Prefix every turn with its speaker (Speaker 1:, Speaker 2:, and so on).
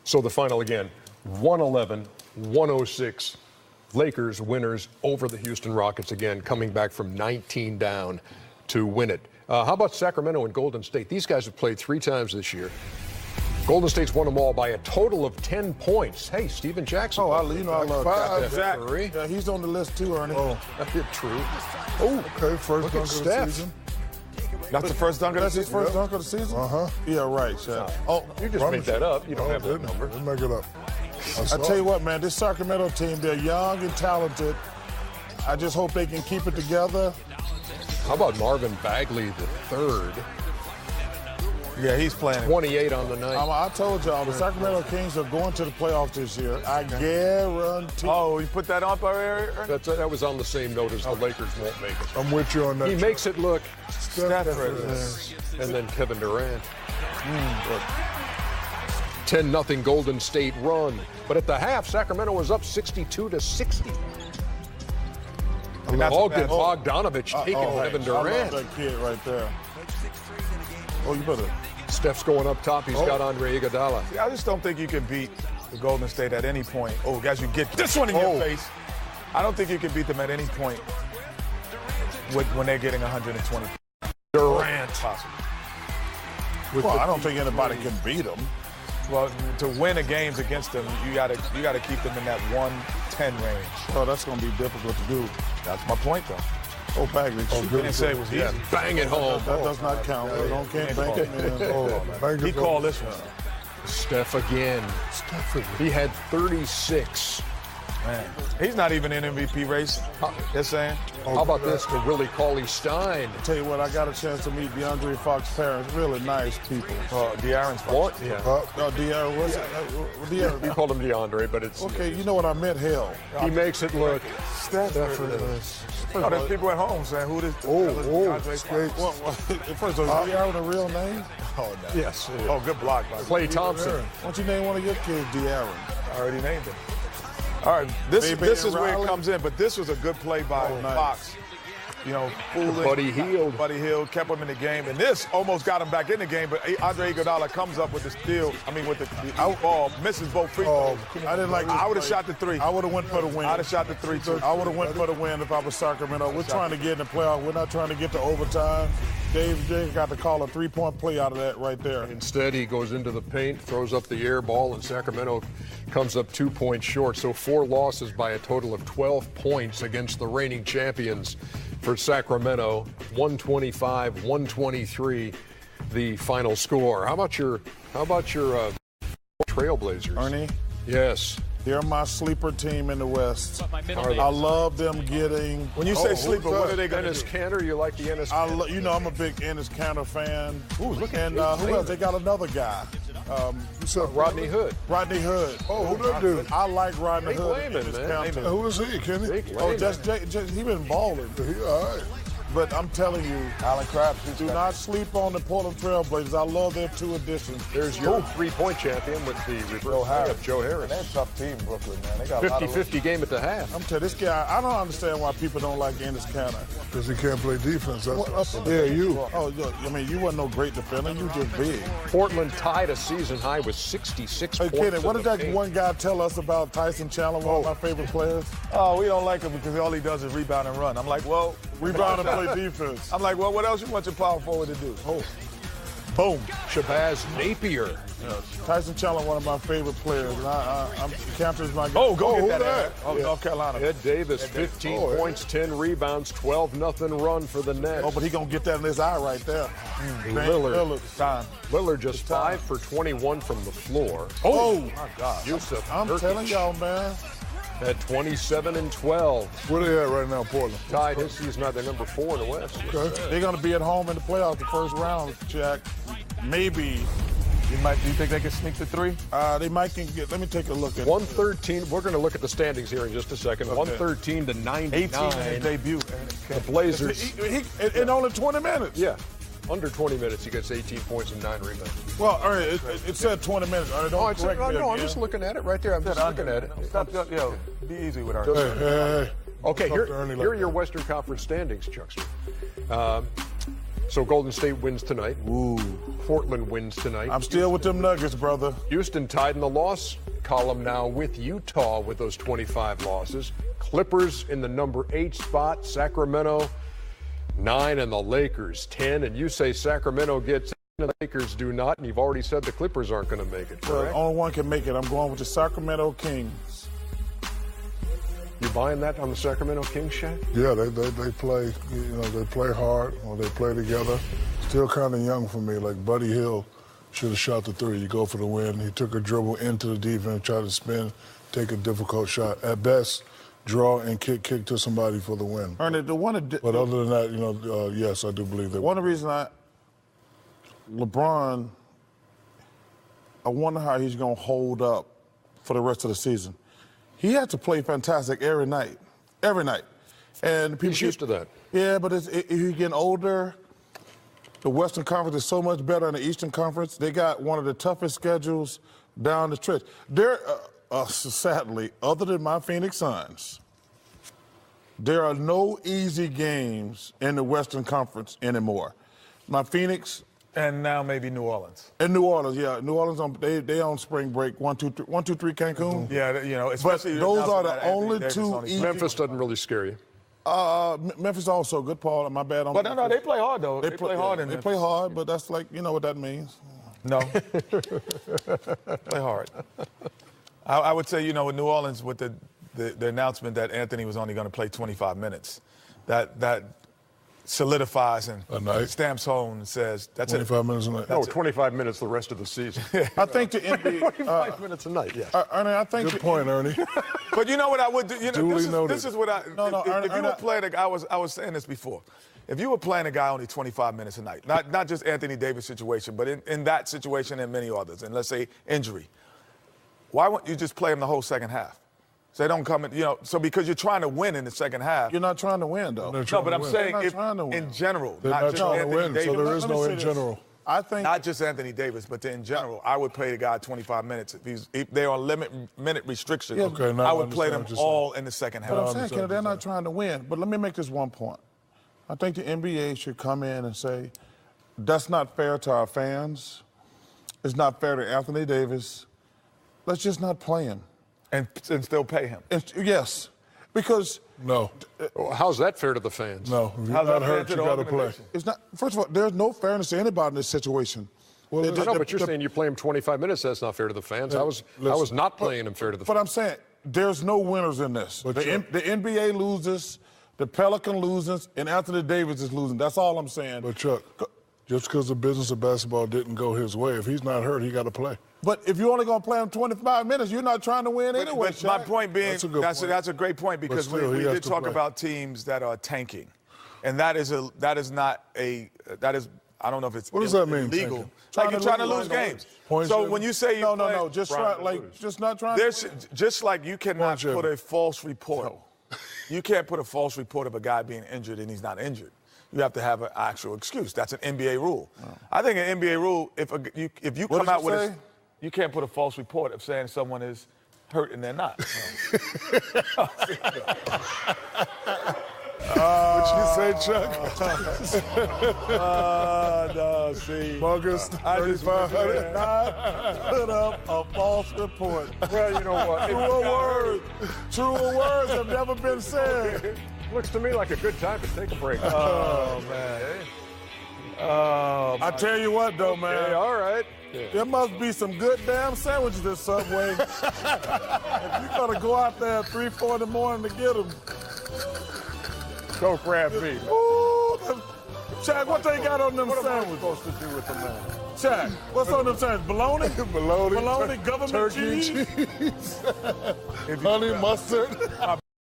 Speaker 1: So the final again, 111-106. Lakers winners over the Houston Rockets again, coming back from 19 down to win it. How about Sacramento and Golden State? These guys have played 3 times this year. Golden State's won them all by a total of 10 points. Hey, Stephen Jackson.
Speaker 2: Oh, I love
Speaker 1: that.
Speaker 2: Zach. Yeah, he's on the list too, Ernie.
Speaker 1: Oh, that's true.
Speaker 2: Oh,
Speaker 3: okay, first dunk of the season.
Speaker 2: That's the first dunk of the season? That's his first dunk of the season?
Speaker 3: Uh-huh.
Speaker 2: Yeah, right, Shaq.
Speaker 1: Oh, you just made that up. You don't have that number.
Speaker 3: Let's make it up.
Speaker 2: I tell you what, man, this Sacramento team, they're young and talented. I just hope they can keep it together.
Speaker 1: How about Marvin Bagley III?
Speaker 2: Yeah, he's playing
Speaker 1: 28 on the night.
Speaker 2: I told y'all, the Sacramento Kings are going to the playoffs this year. I guarantee.
Speaker 4: Oh, you put that up there?
Speaker 1: That was on the same note as the Lakers won't make it.
Speaker 3: I'm with you on that.
Speaker 1: He makes it look.
Speaker 3: Stafford.
Speaker 1: And then Kevin Durant. 10-0 Golden State run. But at the half, Sacramento was up 62-60. Bogdanovich taking Kevin Durant.
Speaker 2: I love that kid right there. Oh, you better.
Speaker 1: Steph's going up top. He's got Andre Iguodala.
Speaker 4: See, I just don't think you can beat the Golden State at any point. Oh, guys, you get this one in your face. I don't think you can beat them at any point when they're getting 120.
Speaker 1: Durant.
Speaker 4: Possible.
Speaker 2: Well, I don't think anybody can beat them.
Speaker 4: Well, to win a games against them, you gotta keep them in that 110 range.
Speaker 2: Oh, that's going to be difficult to do.
Speaker 4: That's my point, though.
Speaker 2: Oh, Bagley.
Speaker 4: I didn't say it was easy.
Speaker 1: Bang it home.
Speaker 2: That does not count. Can't bank it, man.
Speaker 4: He called this one.
Speaker 1: Steph again. He had 36.
Speaker 4: Man, he's not even in MVP race. Just saying.
Speaker 1: How about this to Willie Cauley-Stein?
Speaker 2: Tell you what, I got a chance to meet DeAndre Fox's parents. Really nice people.
Speaker 4: De'Aaron's
Speaker 1: What?
Speaker 4: Yeah.
Speaker 2: De'Aaron, what's De'Aaron?
Speaker 1: You called him DeAndre, but it's...
Speaker 2: Okay, you know what I meant, hell.
Speaker 1: He makes it look...
Speaker 4: Oh, there's people at home saying who this...
Speaker 2: First of all, is De'Aaron a real name?
Speaker 4: Oh, no.
Speaker 1: Yes.
Speaker 4: Oh, good block. By
Speaker 1: Klay Thompson.
Speaker 2: Why don't you name one of your kids De'Aaron?
Speaker 4: I already named him. All right, this is where it comes in, but this was a good play by Fox. You know, fooling.
Speaker 1: Buddy Hield.
Speaker 4: Buddy Hield kept him in the game, and this almost got him back in the game, but Andre Iguodala comes up with the steal. I mean, with the out ball, misses both free throws.
Speaker 2: I didn't like this
Speaker 4: I would have
Speaker 2: play.
Speaker 4: shot the 3.
Speaker 2: I would have went for the win.
Speaker 4: I'd have shot the 3, too.
Speaker 2: I would have went for the win if I was Sacramento. We're trying to get in the playoff. We're not trying to get to overtime. Dave got to call a 3-point play out of that right there.
Speaker 1: Instead, he goes into the paint, throws up the air ball, and Sacramento comes up 2 points short. So 4 losses by a total of 12 points against the reigning champions for Sacramento. 125-123, the final score. How about your Trailblazers?
Speaker 2: Ernie?
Speaker 1: Yes.
Speaker 2: They're my sleeper team in the West. I love them getting.
Speaker 4: When you say sleeper, what are they going to
Speaker 1: Ennis
Speaker 4: do?
Speaker 1: Kanter, you like the Ennis Kanter?
Speaker 2: You know, I'm a big Ennis Kanter fan.
Speaker 1: Ooh, look at
Speaker 2: and who else? They got another guy.
Speaker 1: Rodney Hood.
Speaker 2: Rodney Hood.
Speaker 3: Oh, who that dude?
Speaker 2: I like Rodney
Speaker 1: Jake
Speaker 2: Hood.
Speaker 1: Layman, man.
Speaker 3: Who is he, Kenny?
Speaker 2: He been balling.
Speaker 3: He all right.
Speaker 2: But I'm telling you,
Speaker 4: Alan Crabb.
Speaker 2: do not sleep on the Portland Trailblazers. I love their 2 additions.
Speaker 1: There's your 3-point champion with the reverse of Joe Harris.
Speaker 4: They're a tough team, Brooklyn, man. They got a lot of
Speaker 1: 50-50 game at the half.
Speaker 2: I'm telling you, this guy, I don't understand why people don't like Ennis Kanter.
Speaker 3: Because he can't play defense.
Speaker 2: You. Oh, I mean, you wasn't no great defender. You just big.
Speaker 1: Portland tied a season high with 66
Speaker 2: Hey,
Speaker 1: points.
Speaker 2: Kenny, what
Speaker 1: in
Speaker 2: did
Speaker 1: the
Speaker 2: that
Speaker 1: paint.
Speaker 2: one guy tell us about Tyson Chandler, one of my favorite players?
Speaker 4: Oh, we don't like him because all he does is rebound and run. I'm like, well,
Speaker 2: Rebound and play defense.
Speaker 4: I'm like, well, what else you want your power forward to do?
Speaker 2: Oh, boom.
Speaker 1: Shabazz Napier.
Speaker 2: Tyson Chandler, one of my favorite players. And I'm Cantor's my guy.
Speaker 4: Oh, go
Speaker 2: who
Speaker 4: get
Speaker 2: that?
Speaker 4: Oh, North Carolina.
Speaker 1: Ed Davis, 15 points, 10 rebounds, 12-0 run for the Nets.
Speaker 2: Oh, but he gonna get that in his eye right there.
Speaker 1: Lillard.
Speaker 4: Time.
Speaker 1: Lillard just 5 for 21 from the floor.
Speaker 2: Oh,
Speaker 4: My God.
Speaker 1: Yusuf
Speaker 2: I'm
Speaker 1: Nurkic
Speaker 2: telling y'all, man.
Speaker 1: had 27 and 12.
Speaker 3: Where they at right now, Portland?
Speaker 1: Tied his season at the number 4 in the West.
Speaker 2: They're gonna be at home in the playoffs the first round, Jack. Maybe.
Speaker 4: Do you think they can sneak the 3?
Speaker 2: They might can get. Let me take a look at
Speaker 1: 113. We're going to look at the standings here in just a second. 113 to 99.
Speaker 4: 18 in his debut.
Speaker 1: The Blazers.
Speaker 2: in only 20 minutes.
Speaker 1: Yeah. Under 20 minutes, he gets 18 points and 9 rebounds.
Speaker 2: Well, all right, it said 20 minutes. All right, don't correct me
Speaker 1: I'm
Speaker 2: again.
Speaker 1: just looking at it right there. I'm just looking at it.
Speaker 4: Stop, be easy with our.
Speaker 3: Hey.
Speaker 1: Okay,
Speaker 3: Talk to Ernie
Speaker 1: here are
Speaker 3: like
Speaker 1: your
Speaker 3: that.
Speaker 1: Western Conference standings, Chuckster. So Golden State wins tonight.
Speaker 2: Ooh.
Speaker 1: Portland wins tonight.
Speaker 2: I'm still with them Nuggets, brother.
Speaker 1: Houston tied in the loss column now with Utah with those 25 losses. Clippers in the number 8 spot. Sacramento 9 and the Lakers 10. And you say Sacramento gets in, the Lakers do not. And you've already said the Clippers aren't going to make it, correct?
Speaker 2: Only one can make it. I'm going with the Sacramento Kings.
Speaker 1: You buying that on the Sacramento Kings, Shaq?
Speaker 3: Yeah, they play, they play hard, or they play together. Still kind of young for me. Like Buddy Hield should have shot the 3. You go for the win. He took a dribble into the defense, tried to spin, take a difficult shot. At best, draw and kick to somebody for the win.
Speaker 2: Ernie,
Speaker 3: But other than that, yes, I do believe that.
Speaker 2: One of the reasons LeBron, I wonder how he's going to hold up for the rest of the season. He had to play fantastic every night. And people
Speaker 1: He's used to that.
Speaker 2: Yeah, but he's getting older. The Western Conference is so much better than the Eastern Conference. They got one of the toughest schedules down the stretch. Sadly, other than my Phoenix Suns, there are no easy games in the Western Conference anymore. My Phoenix.
Speaker 4: And now maybe New Orleans.
Speaker 2: And New Orleans, yeah. New Orleans, they on spring break. 1, 2, 3, 1, 2, 3 Cancun.
Speaker 4: Yeah, especially.
Speaker 2: But those are the only two easy.
Speaker 1: Memphis doesn't really scare you.
Speaker 2: Memphis also, good Paul. My bad on
Speaker 4: But no, they play hard, though. They play hard in
Speaker 2: They
Speaker 4: Memphis.
Speaker 2: play hard, but that's like, you know what that means.
Speaker 4: No. Play hard. I would say, with New Orleans, with the announcement that Anthony was only going to play 25 minutes, that solidifies and stamps home and says, that's
Speaker 3: 25 minutes a night.
Speaker 1: No, 25 minutes the rest of the season.
Speaker 2: I think the NBA.
Speaker 1: 25 minutes a night, yes.
Speaker 2: Ernie, I think.
Speaker 3: Good point, Ernie.
Speaker 4: But you know what I would do? This is what I. If you were playing a guy, I was saying this before. If you were playing a guy only 25 minutes a night, not just Anthony Davis situation, but in that situation and many others, and let's say injury, why wouldn't you just play him the whole second half? So they don't come in, so because you're trying to win in the second half.
Speaker 2: You're not trying to win, though.
Speaker 4: No, but I'm saying in general,
Speaker 3: They're not trying to win, so there is no in general.
Speaker 2: I think
Speaker 4: not just Anthony Davis, but in general, I would play the guy 25 minutes. If they're on minute restrictions, I would play them all in the second half.
Speaker 2: But I'm saying, Kenneth, they're not trying to win. But let me make this one point. I think the NBA should come in and say, that's not fair to our fans. It's not fair to Anthony Davis. Let's just not play him.
Speaker 4: And still pay him.
Speaker 2: Yes, because
Speaker 3: No.
Speaker 1: How's that fair to the fans?
Speaker 3: No. If you're
Speaker 4: How's
Speaker 3: not
Speaker 4: that
Speaker 3: hurt,
Speaker 4: fair
Speaker 3: you
Speaker 4: to the
Speaker 3: got to play.
Speaker 4: organization?
Speaker 2: it's not. First of all, there's no fairness to anybody in this situation.
Speaker 1: Well, no, but you're saying you play him 25 minutes. That's not fair to the fans. I was not playing him fair to the
Speaker 2: But
Speaker 1: fans.
Speaker 2: I'm saying there's no winners in this. The NBA loses, the Pelican loses, and Anthony Davis is losing. That's all I'm saying.
Speaker 3: But Chuck, just because the business of basketball didn't go his way, if he's not hurt, he got to play.
Speaker 2: But if you're only going to play him 25 minutes, you're not trying to win anyway.
Speaker 4: But my point being,
Speaker 3: That's a good point.
Speaker 4: that's a great point because
Speaker 3: But still,
Speaker 4: we
Speaker 3: he has
Speaker 4: did
Speaker 3: to
Speaker 4: talk
Speaker 3: play.
Speaker 4: about teams that are tanking, and that is I don't know if it's
Speaker 3: What does that mean,
Speaker 4: illegal.
Speaker 3: tanking?
Speaker 4: Like you're trying to lose games.
Speaker 3: Point
Speaker 4: So
Speaker 3: shooting?
Speaker 4: when you say you play,
Speaker 2: No, just not trying.
Speaker 4: there's just like you cannot
Speaker 3: shooting.
Speaker 4: put a false report. You can't put a false report of a guy being injured and he's not injured. You have to have an actual excuse. That's an NBA rule. I think an NBA rule, if you
Speaker 2: What
Speaker 4: come
Speaker 2: does
Speaker 4: out
Speaker 2: it
Speaker 4: with
Speaker 2: say?
Speaker 4: you can't put a false report of saying someone is hurt and they're not.
Speaker 3: What you say, Chuck?
Speaker 4: No, see.
Speaker 3: August
Speaker 4: I just
Speaker 3: 3500.
Speaker 2: Put up a false report.
Speaker 1: Well, you know what?
Speaker 2: Truer words have never been said.
Speaker 1: Looks to me like a good time to take a break.
Speaker 4: Oh, man.
Speaker 2: I tell you what, though, man.
Speaker 1: Hey, all right.
Speaker 2: There must be some good damn sandwiches at Subway. If you gotta go out there at 3, 4 in the morning to get them.
Speaker 1: Go grab me.
Speaker 2: Ooh, Chad, what they got on them
Speaker 1: What am I
Speaker 2: sandwiches?
Speaker 1: supposed to do with the man?
Speaker 2: Chad, what's on them sandwiches? Bologna?
Speaker 3: Bologna,
Speaker 2: Bologna, government
Speaker 3: turkey,
Speaker 2: cheese?
Speaker 3: cheese, honey mustard.